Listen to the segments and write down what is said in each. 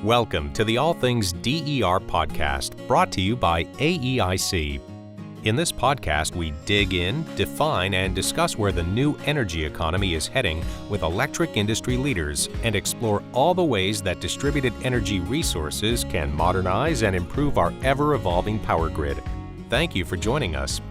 Welcome to the All Things DER podcast, brought to you by AEIC. In this podcast, we dig in, define, and discuss where the new energy economy is heading with electric industry leaders and explore all the ways that distributed energy resources can modernize and improve our ever-evolving power grid. Thank you for joining us.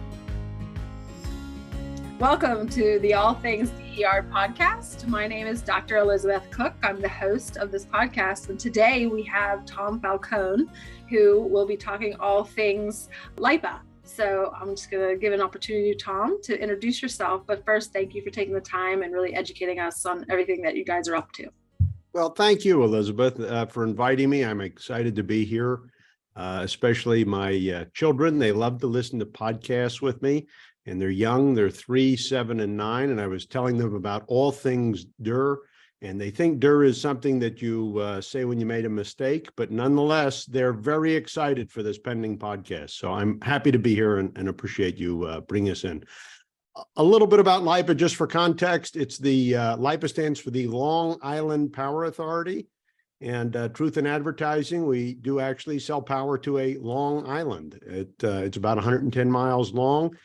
Welcome to the All Things DER podcast. My name is Dr. Elizabeth Cook. I'm the host of this podcast. And today we have Tom Falcone, who will be talking all things LIPA. So I'm just going to give an opportunity to Tom to introduce yourself. But first, thank you for taking the time and really educating us on everything that you guys are up to. Well, thank you, Elizabeth, for inviting me. I'm excited to be here, especially my children. They love to listen to podcasts with me. And they're young, they're 3, 7, and 9. And I was telling them about all things DER. And they think DER is something that you say when you made a mistake. But nonetheless, they're very excited for this pending podcast. So I'm happy to be here and appreciate you bringing us in. A little bit about LIPA, just for context. It's the LIPA stands for the Long Island Power Authority. And truth in advertising, we do actually sell power to a Long Island. It's about 110 miles long.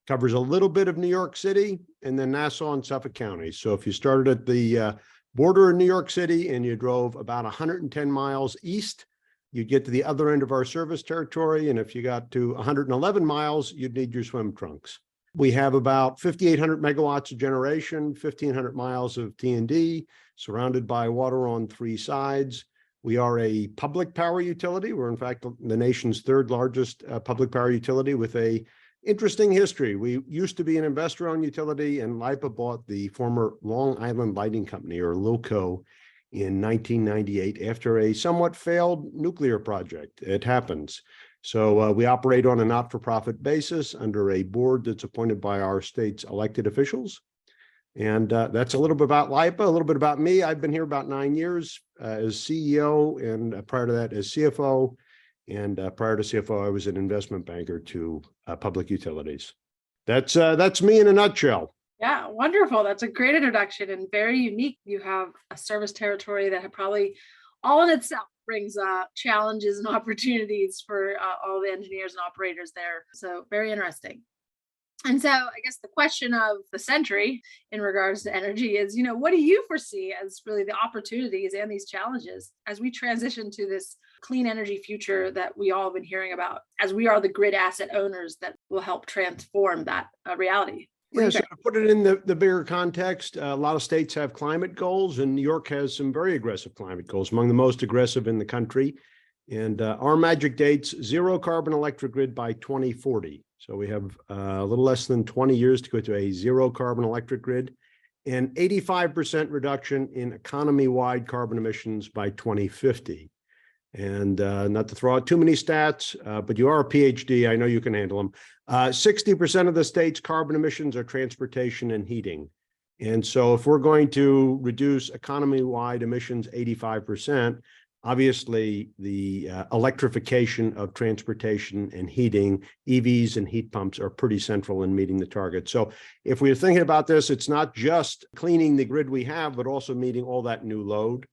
Covers a little bit of New York City and then Nassau and Suffolk counties. So if you started at the border in New York City and you drove about 110 miles east, you'd get to the other end of our service territory. And if you got to 111 miles, you'd need your swim trunks. We have about 5,800 megawatts of generation, 1,500 miles of T&D, surrounded by water on 3 sides. We are a public power utility. We're in fact the nation's 3rd largest public power utility with a interesting history. We used to be an investor-owned utility, and LIPA bought the former Long Island Lighting Company, or LILCO, in 1998 after a somewhat failed nuclear project. It happens. So we operate on a not-for-profit basis under a board that's appointed by our state's elected officials. And that's a little bit about LIPA, a little bit about me. I've been here about 9 years as CEO, and prior to that as CFO. And prior to CFO, I was an investment banker to public utilities. That's me in a nutshell. Yeah, wonderful. That's a great introduction and very unique. You have a service territory that probably all in itself brings challenges and opportunities for all the engineers and operators there. So very interesting. And so I guess the question of the century in regards to energy is, what do you foresee as really the opportunities and these challenges as we transition to this clean energy future that we all have been hearing about, as we are the grid asset owners that will help transform that reality? Yeah, so to put it in the bigger context, a lot of states have climate goals, and New York has some very aggressive climate goals, among the most aggressive in the country. And our magic date's zero carbon electric grid by 2040. So we have a little less than 20 years to go to a zero carbon electric grid, and 85% reduction in economy-wide carbon emissions by 2050. And not to throw out too many stats, but you are a PhD, I know you can handle them. 60% of the state's carbon emissions are transportation and heating. And so if we're going to reduce economy-wide emissions 85%, obviously, the electrification of transportation and heating, EVs and heat pumps are pretty central in meeting the target. So if we're thinking about this, it's not just cleaning the grid we have, but also meeting all that new load.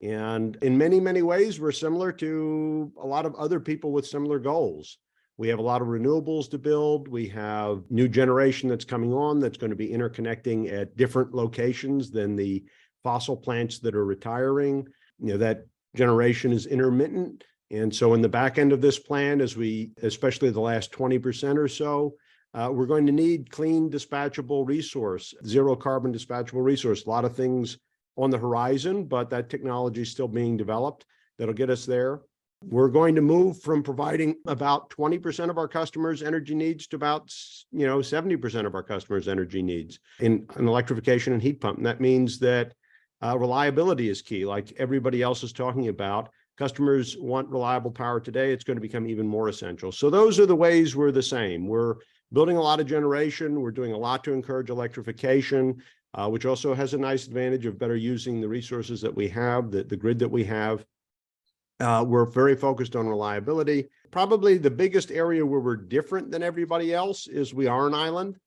And in many, many ways, we're similar to a lot of other people with similar goals. We have a lot of renewables to build. We have new generation that's coming on that's going to be interconnecting at different locations than the fossil plants that are retiring. That generation is intermittent. And so in the back end of this plan, especially the last 20% or so, we're going to need clean dispatchable resource, zero carbon dispatchable resource. A lot of things on the horizon, but that technology is still being developed that'll get us there. We're going to move from providing about 20% of our customers' energy needs to about 70% of our customers' energy needs in electrification and heat pump. And that means that reliability is key, like everybody else is talking about. Customers want reliable power today. It's going to become even more essential. So those are the ways we're the same. We're building a lot of generation. We're doing a lot to encourage electrification, which also has a nice advantage of better using the resources that we have, the grid that we have. We're very focused on reliability. Probably the biggest area where we're different than everybody else is we are an island.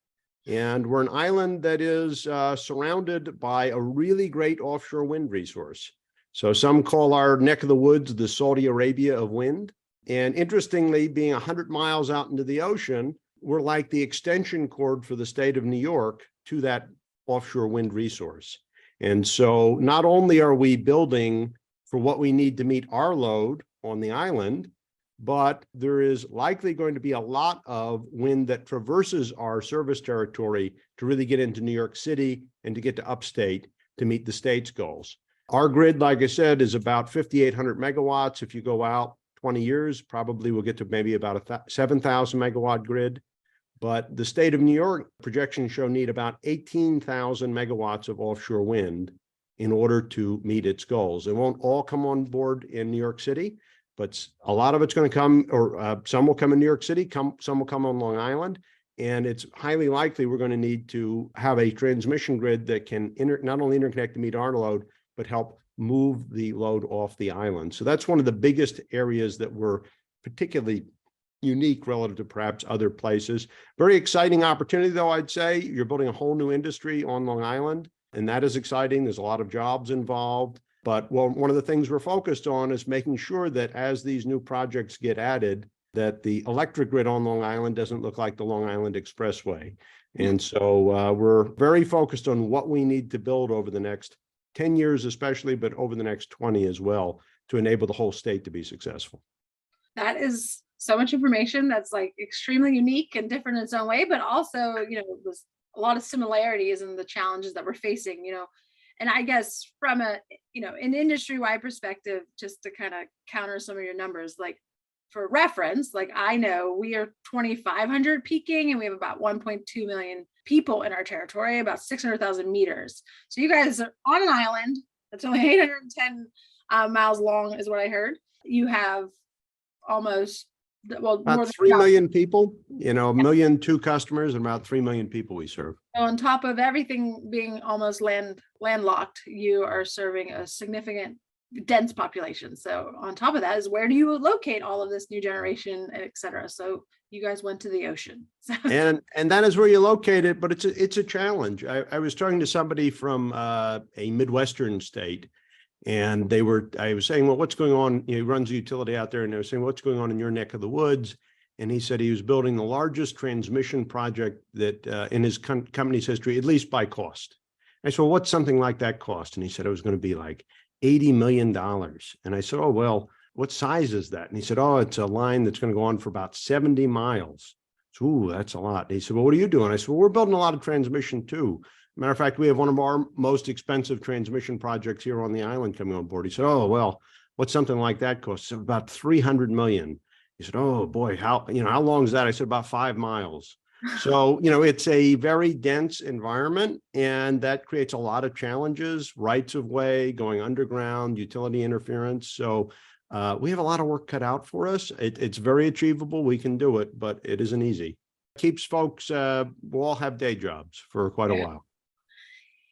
And we're an island that is surrounded by a really great offshore wind resource. So some call our neck of the woods the Saudi Arabia of wind. And interestingly, being 100 miles out into the ocean, we're like the extension cord for the state of New York to that offshore wind resource. And so not only are we building for what we need to meet our load on the island, but there is likely going to be a lot of wind that traverses our service territory to really get into New York City and to get to upstate to meet the state's goals. Our grid, like I said, is about 5,800 megawatts. If you go out 20 years, probably we'll get to maybe about a 7,000 megawatt grid. But the state of New York projections show need about 18,000 megawatts of offshore wind in order to meet its goals. It won't all come on board in New York City, but a lot of it's going to come, or some will come in New York City, some will come on Long Island. And it's highly likely we're going to need to have a transmission grid that can not only interconnect to meet our load, but help move the load off the island. So that's one of the biggest areas that we're particularly unique relative to perhaps other places. Very exciting opportunity, though, I'd say. You're building a whole new industry on Long Island, and that is exciting. There's a lot of jobs involved. But one of the things we're focused on is making sure that as these new projects get added, that the electric grid on Long Island doesn't look like the Long Island Expressway. And so we're very focused on what we need to build over the next 10 years, especially, but over the next 20 as well, to enable the whole state to be successful. That is so much information that's like extremely unique and different in its own way, but also, there's a lot of similarities in the challenges that we're facing, and I guess from an industry-wide perspective, just to kind of counter some of your numbers, like for reference, like I know we are 2,500 peaking and we have about 1.2 million people in our territory, about 600,000 meters. So you guys are on an island that's only 810 miles long is what I heard. You have almost, about more than 3 million people, 1.2 million customers, and about 3 million people we serve. So on top of everything being almost landlocked, you are serving a significant dense population. So on top of that is, where do you locate all of this new generation, et cetera? So you guys went to the ocean. and that is where you locate it, but it's a challenge. I was talking to somebody from a Midwestern state, and I was saying, well, what's going on? He runs a utility out there, and they were saying, what's going on in your neck of the woods? And he said he was building the largest transmission project that in his company's history, at least by cost. I said, well, what's something like that cost? And he said it was going to be like $80 million. And I said, oh, well, what size is that? And he said, oh, it's a line that's going to go on for about 70 miles. So, ooh, that's a lot. And he said, well, what are you doing? I said, well, we're building a lot of transmission too. Matter of fact, we have one of our most expensive transmission projects here on the island coming on board. He said, oh, well, what's something like that cost? So about $300 million. He said, oh boy, how long is that? I said, about 5 miles. So, it's a very dense environment, and that creates a lot of challenges, rights of way, going underground, utility interference. So we have a lot of work cut out for us. It's very achievable. We can do it, but it isn't easy. It keeps folks, we'll all have day jobs for quite a while.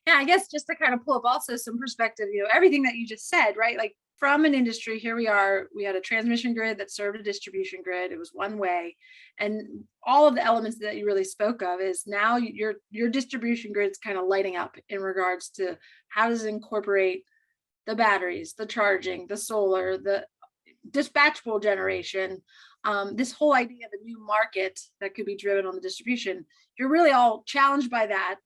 Yeah, I guess just to kind of pull up also some perspective, everything that you just said, right? Like from an industry, here we are, we had a transmission grid that served a distribution grid. It was one way. And all of the elements that you really spoke of is now your distribution grid is kind of lighting up in regards to how does it incorporate the batteries, the charging, the solar, the dispatchable generation, this whole idea of a new market that could be driven on the distribution. You're really all challenged by that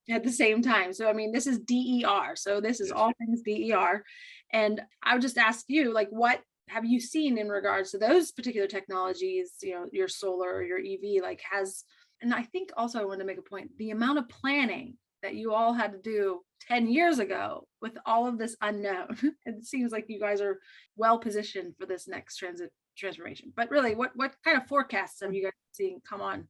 at the same time. So, I mean, this is DER. So this is all things DER. And I would just ask you, like, what have you seen in regards to those particular technologies, your solar or your EV, and I think also I want to make a point, the amount of planning that you all had to do 10 years ago with all of this unknown. It seems like you guys are well positioned for this next transformation. But really, what kind of forecasts have you guys seen come on?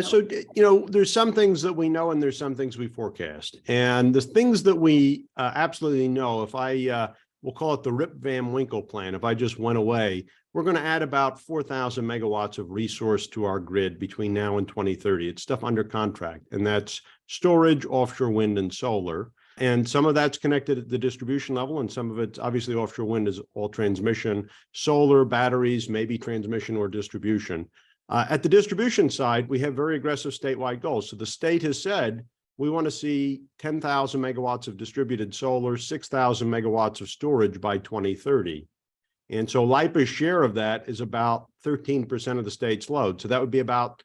So, there's some things that we know and there's some things we forecast. And the things that we absolutely know, if we'll call it the Rip Van Winkle plan, if I just went away, we're going to add about 4,000 megawatts of resource to our grid between now and 2030. It's stuff under contract, and that's storage, offshore wind, and solar. And some of that's connected at the distribution level, and some of it's obviously offshore wind is all transmission, solar, batteries, maybe transmission or distribution. At the distribution side, we have very aggressive statewide goals. So the state has said we want to see 10,000 megawatts of distributed solar, 6,000 megawatts of storage by 2030. And so LIPA's share of that is about 13% of the state's load. So that would be about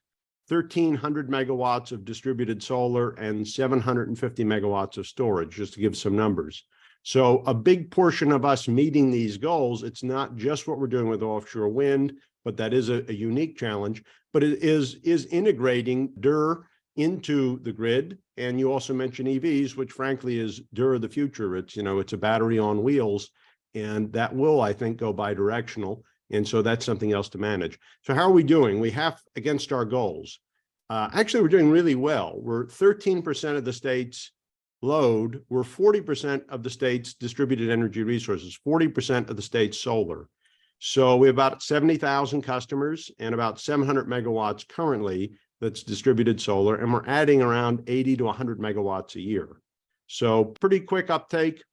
1,300 megawatts of distributed solar and 750 megawatts of storage, just to give some numbers. So a big portion of us meeting these goals, it's not just what we're doing with offshore wind, but that is a unique challenge, but it is integrating DER into the grid. And you also mentioned EVs, which frankly is DER of the future. It's, it's a battery on wheels, and that will, I think, go bidirectional. And so that's something else to manage. So how are we doing? We have against our goals. Actually, we're doing really well. We're 13% of the state's load. We're 40% of the state's distributed energy resources, 40% of the state's solar. So we have about 70,000 customers and about 700 megawatts currently that's distributed solar, and we're adding around 80 to 100 megawatts a year. So pretty quick uptake.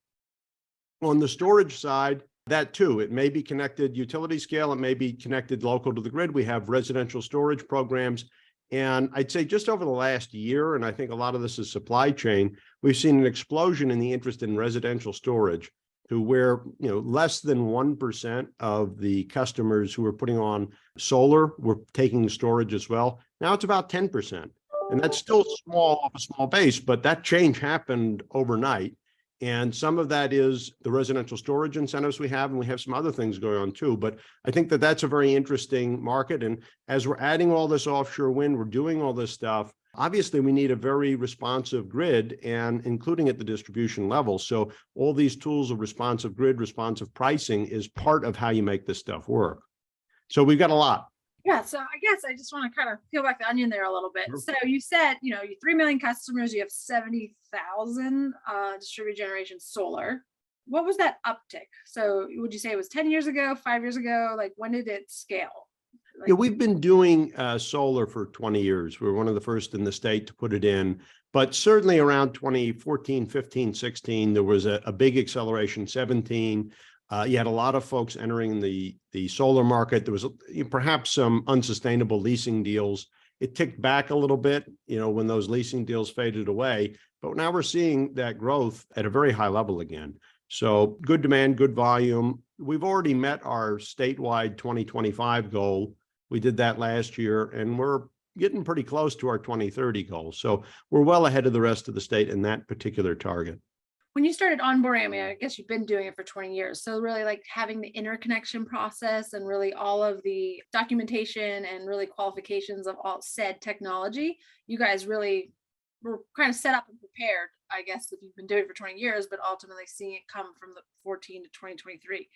On the storage side, that too, it may be connected utility scale, it may be connected local to the grid. We have residential storage programs. And I'd say just over the last year, and I think a lot of this is supply chain, we've seen an explosion in the interest in residential storage to where, less than 1% of the customers who are putting on solar were taking storage as well. Now it's about 10%. And that's still a small base, but that change happened overnight. And some of that is the residential storage incentives we have, and we have some other things going on too. But I think that that's a very interesting market. And as we're adding all this offshore wind, we're doing all this stuff. Obviously, we need a very responsive grid, and including at the distribution level. So all these tools of responsive grid, responsive pricing is part of how you make this stuff work. So we've got a lot. Yeah, so I guess I just want to kind of peel back the onion there a little bit. So you said, you 3 million customers, you have 70,000 distributed generation solar. What was that uptick? So would you say it was 10 years ago, 5 years ago? Like, when did it scale? Yeah, we've been doing solar for 20 years. We're one of the first in the state to put it in. But certainly around 2014, 15, 16, there was a big acceleration. 17, you had a lot of folks entering the solar market. There was perhaps some unsustainable leasing deals. It ticked back a little bit, when those leasing deals faded away. But now we're seeing that growth at a very high level again. So good demand, good volume. We've already met our statewide 2025 goal. We did that last year, and we're getting pretty close to our 2030 goal. So we're well ahead of the rest of the state in that particular target. When you started onboarding, I guess you've been doing it for 20 years. So really like having the interconnection process and really all of the documentation and really qualifications of all said technology, you guys really were kind of set up and prepared, I guess, if you've been doing it for 20 years, but ultimately seeing it come from the 14 to 2023.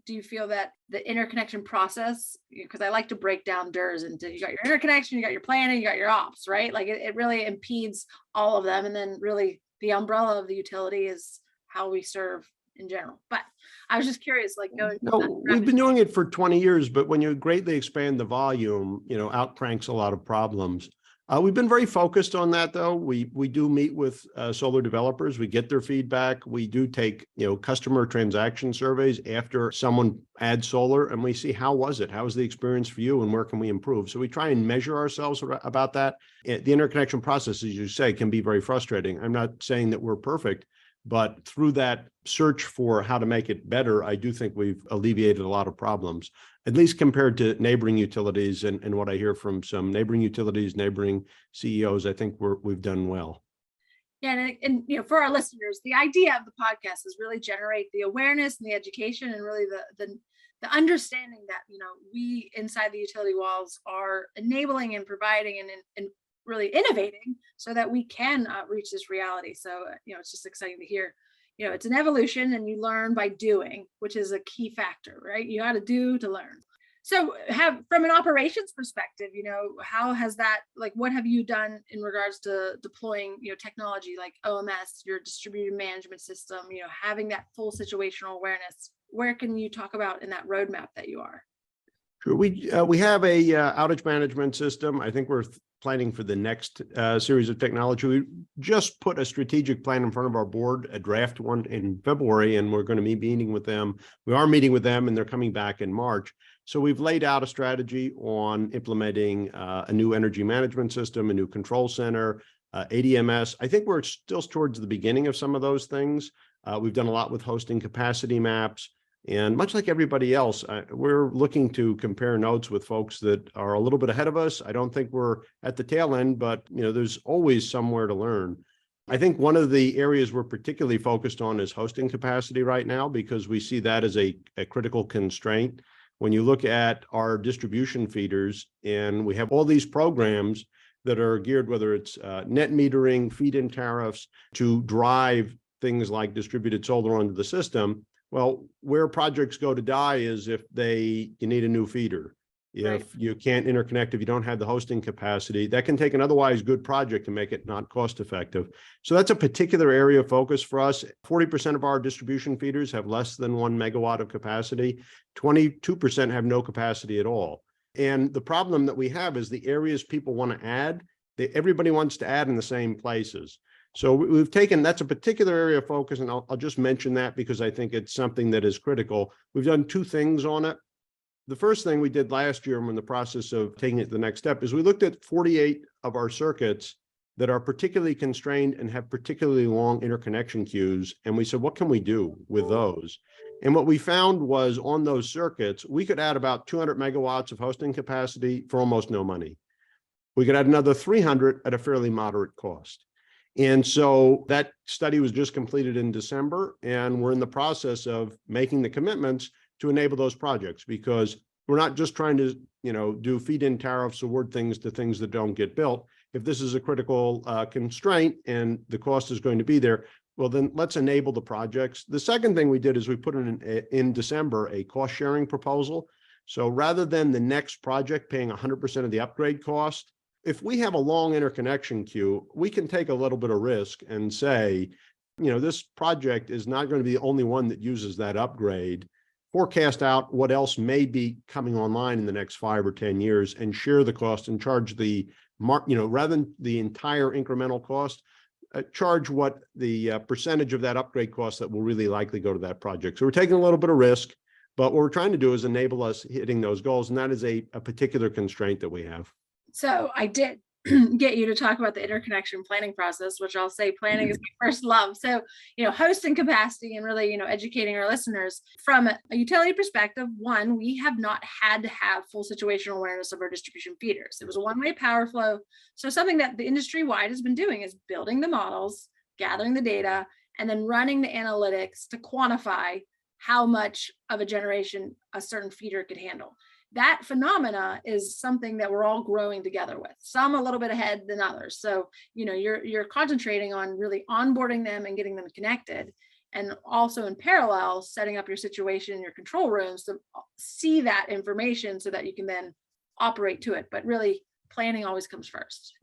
Do you feel that the interconnection process, because I like to break down DERs into, you got your interconnection, you got your planning, you got your ops, right? Like it really impedes all of them. And then really the umbrella of the utility is how we serve in general. But I was just curious, like we've been doing it for 20 years, but when you greatly expand the volume, outcranks a lot of problems. We've been very focused on that, though. We do meet with solar developers. We get their feedback. We do take, customer transaction surveys after someone adds solar, and we see how was it? How was the experience for you, and where can we improve? So we try and measure ourselves about that. The interconnection process, as you say, can be very frustrating. I'm not saying that we're perfect, but through that search for how to make it better, I do think we've alleviated a lot of problems, at least compared to neighboring utilities and what I hear from some neighboring utilities, neighboring CEOs. I think we've done well. Yeah, and for our listeners, the idea of the podcast is really generate the awareness and the education and really the understanding that we inside the utility walls are enabling and providing and really innovating so that we can reach this reality. So it's just exciting to hear. It's an evolution, and you learn by doing, which is a key factor, right? You got to do to learn. So from an operations perspective, how has that, like, what have you done in regards to deploying, technology like OMS, your distributed management system, having that full situational awareness? Where can you talk about in that roadmap that you are? Sure. We have a outage management system. I think we're planning for the next series of technology. We just put a strategic plan in front of our board, a draft one in February, and we're going to be meeting with them. We are meeting with them, and they're coming back in March. So we've laid out a strategy on implementing a new energy management system, a new control center, ADMS. I think we're still towards the beginning of some of those things. We've done a lot with hosting capacity maps. And much like everybody else, we're looking to compare notes with folks that are a little bit ahead of us. I don't think we're at the tail end, but there's always somewhere to learn. I think one of the areas we're particularly focused on is hosting capacity right now, because we see that as a critical constraint. When you look at our distribution feeders, and we have all these programs that are geared, whether it's net metering, feed-in tariffs, to drive things like distributed solar onto the system. Well, where projects go to die is if you need a new feeder. If you can't interconnect, if you don't have the hosting capacity, that can take an otherwise good project to make it not cost effective. So that's a particular area of focus for us. 40% of our distribution feeders have less than 1 megawatt of capacity. 22% have no capacity at all. And the problem that we have is the areas people want to add, everybody wants to add in the same places. So we've taken, that's a particular area of focus, and I'll just mention that because I think it's something that is critical. We've done 2 things on it. The first thing we did last year, and we're in the process of taking it to the next step, is we looked at 48 of our circuits that are particularly constrained and have particularly long interconnection queues. And we said, what can we do with those? And what we found was on those circuits, we could add about 200 megawatts of hosting capacity for almost no money. We could add another 300 at a fairly moderate cost. And so that study was just completed in December, and we're in the process of making the commitments to enable those projects, because we're not just trying to, do feed-in tariffs, award things to things that don't get built. If this is a critical constraint and the cost is going to be there, well, then let's enable the projects. The second thing we did is we put in December a cost sharing proposal. So rather than the next project paying 100% of the upgrade cost, if we have a long interconnection queue, we can take a little bit of risk and say, this project is not going to be the only one that uses that upgrade. Forecast out what else may be coming online in the next 5 or 10 years and share the cost and charge rather than the entire incremental cost, charge what the percentage of that upgrade cost that will really likely go to that project. So we're taking a little bit of risk, but what we're trying to do is enable us hitting those goals. And that is a particular constraint that we have. So I did get you to talk about the interconnection planning process, which I'll say planning is my first love. So, hosting capacity and really, educating our listeners from a utility perspective. One, we have not had to have full situational awareness of our distribution feeders. It was a one-way power flow. So something that the industry wide has been doing is building the models, gathering the data, and then running the analytics to quantify how much of a generation a certain feeder could handle. That phenomena is something that we're all growing together with, some a little bit ahead than others. So, you're concentrating on really onboarding them and getting them connected, and also in parallel, setting up your situation in your control rooms to see that information so that you can then operate to it. But really, planning always comes first.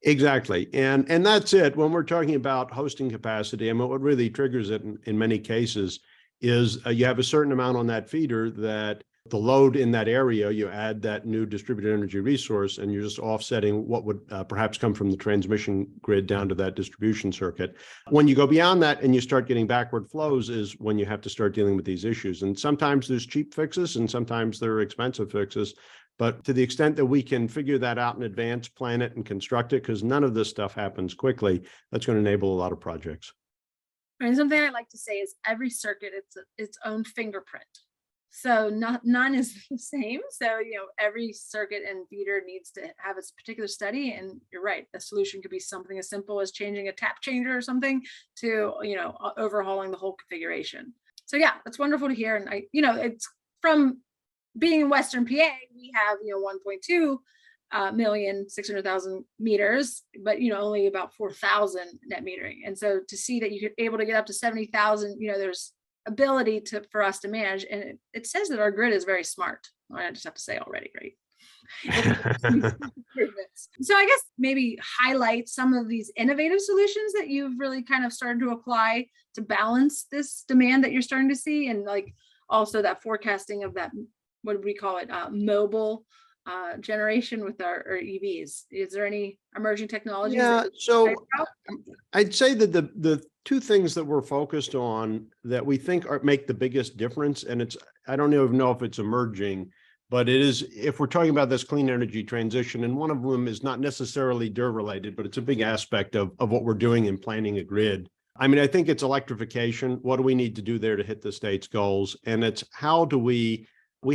Exactly. And that's it. When we're talking about hosting capacity, what really triggers it in many cases is you have a certain amount on that feeder that the load in that area, you add that new distributed energy resource, and you're just offsetting what would perhaps come from the transmission grid down to that distribution circuit. When you go beyond that and you start getting backward flows is when you have to start dealing with these issues. And sometimes there's cheap fixes and sometimes there are expensive fixes. But to the extent that we can figure that out in advance, plan it and construct it, because none of this stuff happens quickly, that's going to enable a lot of projects. And something I like to say is every circuit, it's its own fingerprint. So none is the same. So, every circuit and feeder needs to have its particular study. And you're right, the solution could be something as simple as changing a tap changer or something to, overhauling the whole configuration. So yeah, that's wonderful to hear. And it's from being in Western PA, we have, 1.2 million, 600,000 meters, but, only about 4,000 net metering. And so to see that you're able to get up to 70,000, there's ability for us to manage. And it says that our grid is very smart. I just have to say already, right? So I guess maybe highlight some of these innovative solutions that you've really kind of started to apply to balance this demand that you're starting to see. And also that forecasting of that, what do we call it? Mobile generation with our EVs. Is there any emerging technologies? Yeah, so I'd say that the 2 things that we're focused on that we think make the biggest difference, and I don't even know if it's emerging, But it is, if we're talking about this clean energy transition, and one of them is not necessarily DER related, but it's a big aspect of what we're doing in planning a grid. I mean, I think it's electrification. What do we need to do there to hit the state's goals? And it's how do we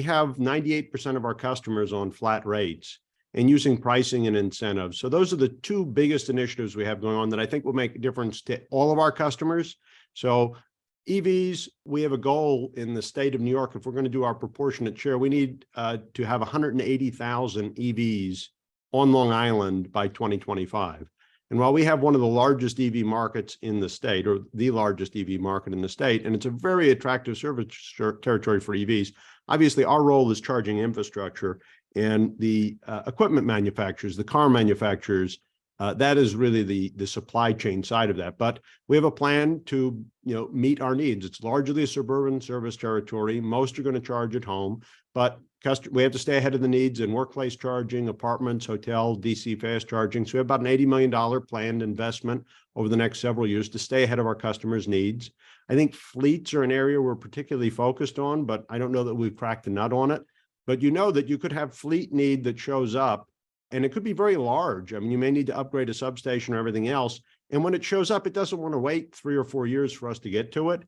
have 98% of our customers on flat rates and using pricing and incentives. So those are the two biggest initiatives we have going on that I think will make a difference to all of our customers. So EVs, we have a goal in the state of New York. If we're going to do our proportionate share, we need to have 180,000 EVs on Long Island by 2025. And while we have one of the largest EV markets in the state, or the largest EV market in the state, and it's a very attractive service territory for EVs, obviously our role is charging infrastructure, and the equipment manufacturers, the car manufacturers, that is really the supply chain side of that. But we have a plan to meet our needs. It's largely a suburban service territory. Most are going to charge at home, but we have to stay ahead of the needs in workplace charging, apartments, hotels, DC fast charging. So we have about an $80 million planned investment over the next several years to stay ahead of our customers' needs. I think fleets are an area we're particularly focused on, but I don't know that we've cracked the nut on it. But that you could have fleet need that shows up, and it could be very large. I mean, you may need to upgrade a substation or everything else. And when it shows up, it doesn't want to wait 3 or 4 years for us to get to it.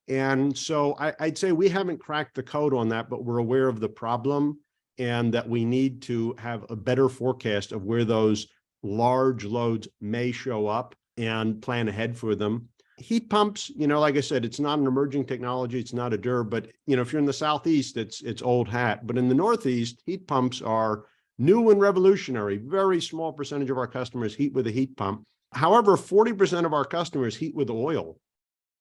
And so I'd say we haven't cracked the code on that, but we're aware of the problem and that we need to have a better forecast of where those large loads may show up and plan ahead for them. Heat pumps, like I said, it's not an emerging technology. It's not a DER, but if you're in the Southeast, it's old hat. But in the Northeast, heat pumps are new and revolutionary. Very small percentage of our customers heat with a heat pump. However, 40% of our customers heat with oil,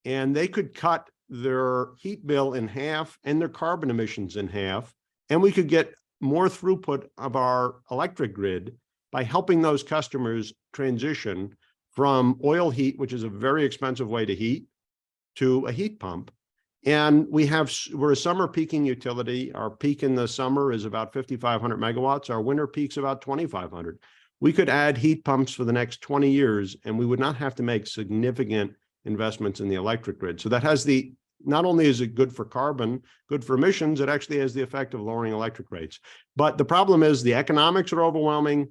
and they could cut their heat bill in half and their carbon emissions in half. And we could get more throughput of our electric grid by helping those customers transition from oil heat, which is a very expensive way to heat, to a heat pump. And we're a summer peaking utility. Our peak in the summer is about 5,500 megawatts. Our winter peak's about 2,500. We could add heat pumps for the next 20 years, and we would not have to make significant investments in the electric grid. So that has not only is it good for carbon, good for emissions, it actually has the effect of lowering electric rates. But the problem is the economics are overwhelming.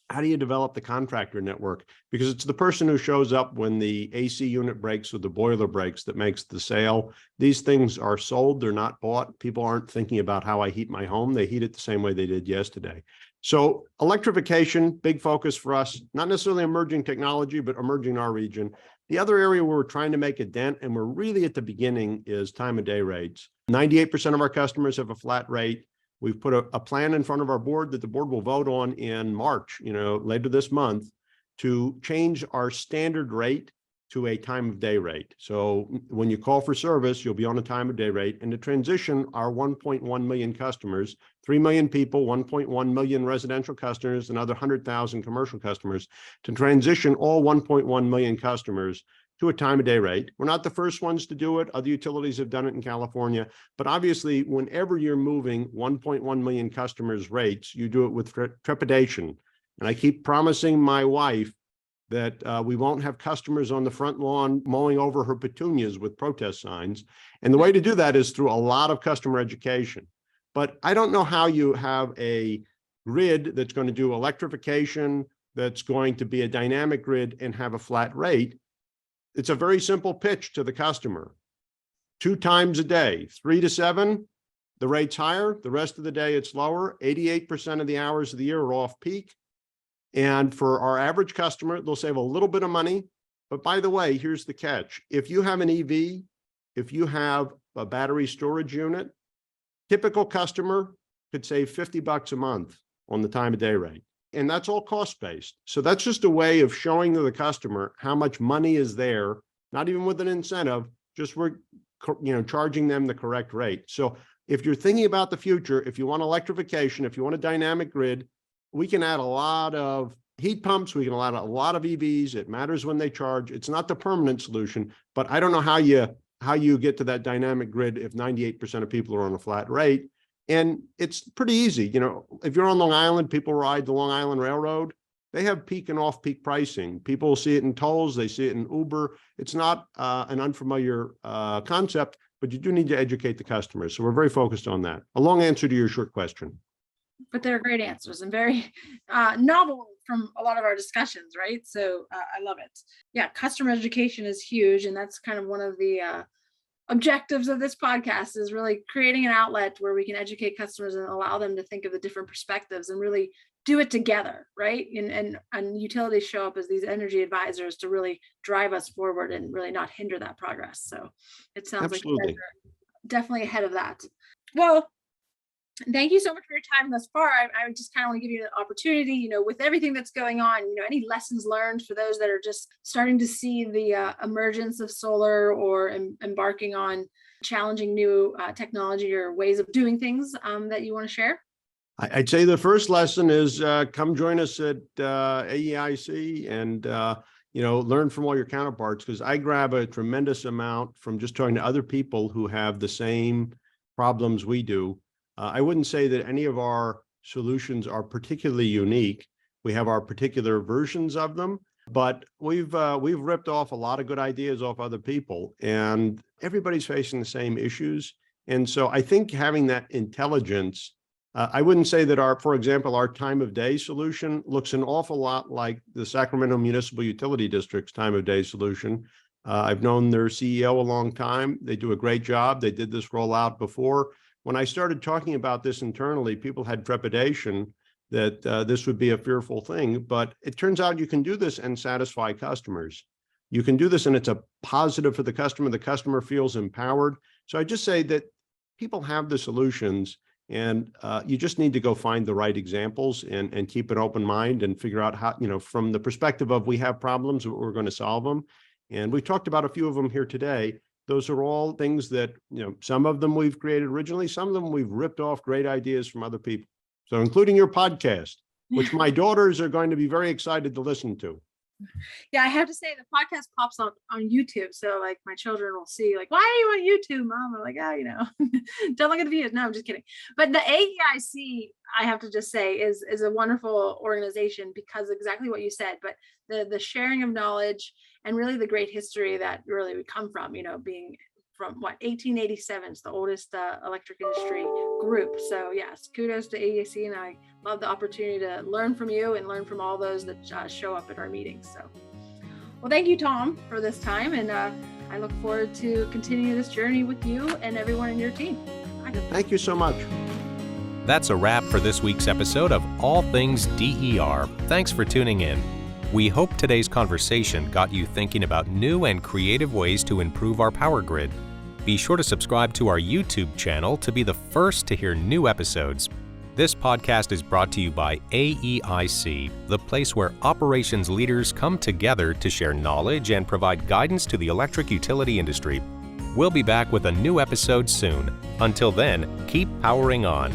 How do you develop the contractor network? Because it's the person who shows up when the AC unit breaks or the boiler breaks that makes the sale. These things are sold, they're not bought. People aren't thinking about how I heat my home. They heat it the same way they did yesterday. So electrification, big focus for us, not necessarily emerging technology, but emerging in our region. The other area where we're trying to make a dent, and we're really at the beginning, is time of day rates. 98% of our customers have a flat rate. We've put a plan in front of our board that the board will vote on in March, later this month, to change our standard rate to a time of day rate. So when you call for service, you'll be on a time of day rate, and to transition our 1.1 million customers, 3 million people, 1.1 million residential customers, another 100,000 commercial customers, to transition all 1.1 million customers to a time of day rate. We're not the first ones to do it. Other utilities have done it in California, but obviously whenever you're moving 1.1 million customers rates, you do it with trepidation. And I keep promising my wife that we won't have customers on the front lawn mowing over her petunias with protest signs. And the way to do that is through a lot of customer education. But I don't know how you have a grid that's going to do electrification, that's going to be a dynamic grid and have a flat rate. It's a very simple pitch to the customer. 2 times a day, 3 to 7, the rate's higher. The rest of the day, it's lower. 88% of the hours of the year are off peak. And for our average customer, they'll save a little bit of money. But by the way, here's the catch. If you have an EV, if you have a battery storage unit, typical customer could save $50 a month on the time of day rate. And that's all cost-based. So that's just a way of showing to the customer how much money is there, not even with an incentive, just we're charging them the correct rate. So if you're thinking about the future, if you want electrification, if you want a dynamic grid, we can add a lot of heat pumps, we can add a lot of EVs. It matters when they charge. It's not the permanent solution, but I don't know how you get to that dynamic grid if 98% of people are on a flat rate. And it's pretty easy. If you're on Long Island, people ride the Long Island Railroad. They have peak and off-peak pricing. People see it in tolls. They see it in Uber. It's not an unfamiliar concept. but you do need to educate the customers. So we're very focused on that. A long answer to your short question. But they're great answers and very novel from a lot of our discussions, right? So I love it. Yeah, customer education is huge. And that's kind of one of the objectives of this podcast, is really creating an outlet where we can educate customers and allow them to think of the different perspectives and really do it together, right? And utilities show up as these energy advisors to really drive us forward and really not hinder that progress. So it sounds like you guys are definitely ahead of that. Well, thank you so much for your time thus far. I just kind of want to give you an opportunity, with everything that's going on, any lessons learned for those that are just starting to see the emergence of solar or embarking on challenging new technology or ways of doing things that you want to share? I'd say the first lesson is come join us at AEIC and, learn from all your counterparts, because I grab a tremendous amount from just talking to other people who have the same problems we do. I wouldn't say that any of our solutions are particularly unique. We have our particular versions of them, but we've ripped off a lot of good ideas off other people, and everybody's facing the same issues. And so I think having that intelligence, I wouldn't say that for example, our time of day solution looks an awful lot like the Sacramento Municipal Utility District's time of day solution. I've known their CEO a long time. They do a great job. They did this rollout before. When I started talking about this internally, people had trepidation that this would be a fearful thing, but it turns out you can do this and satisfy customers. You can do this and it's a positive for the customer. The customer feels empowered. So I just say that people have the solutions, and you just need to go find the right examples and keep an open mind and figure out how, from the perspective of we have problems, we're going to solve them. And we talked about a few of them here today. Those are all things that, some of them we've created originally, some of them we've ripped off great ideas from other people. So including your podcast, which my daughters are going to be very excited to listen to. Yeah, I have to say the podcast pops up on YouTube. So like my children will see like, why are you on YouTube, Mom? I'm like, don't look at the videos. No, I'm just kidding. But the AEIC, I have to just say, is a wonderful organization because exactly what you said, but the sharing of knowledge and really the great history that really we come from, being from 1887, it's the oldest electric industry group. So yes, kudos to AEIC, and I love the opportunity to learn from you and learn from all those that show up at our meetings. So, well, thank you, Tom, for this time, and I look forward to continuing this journey with you and everyone in your team. Thank you so much. That's a wrap for this week's episode of All Things DER. Thanks for tuning in. We hope today's conversation got you thinking about new and creative ways to improve our power grid. Be sure to subscribe to our YouTube channel to be the first to hear new episodes. This podcast is brought to you by AEIC, the place where operations leaders come together to share knowledge and provide guidance to the electric utility industry. We'll be back with a new episode soon. Until then, keep powering on.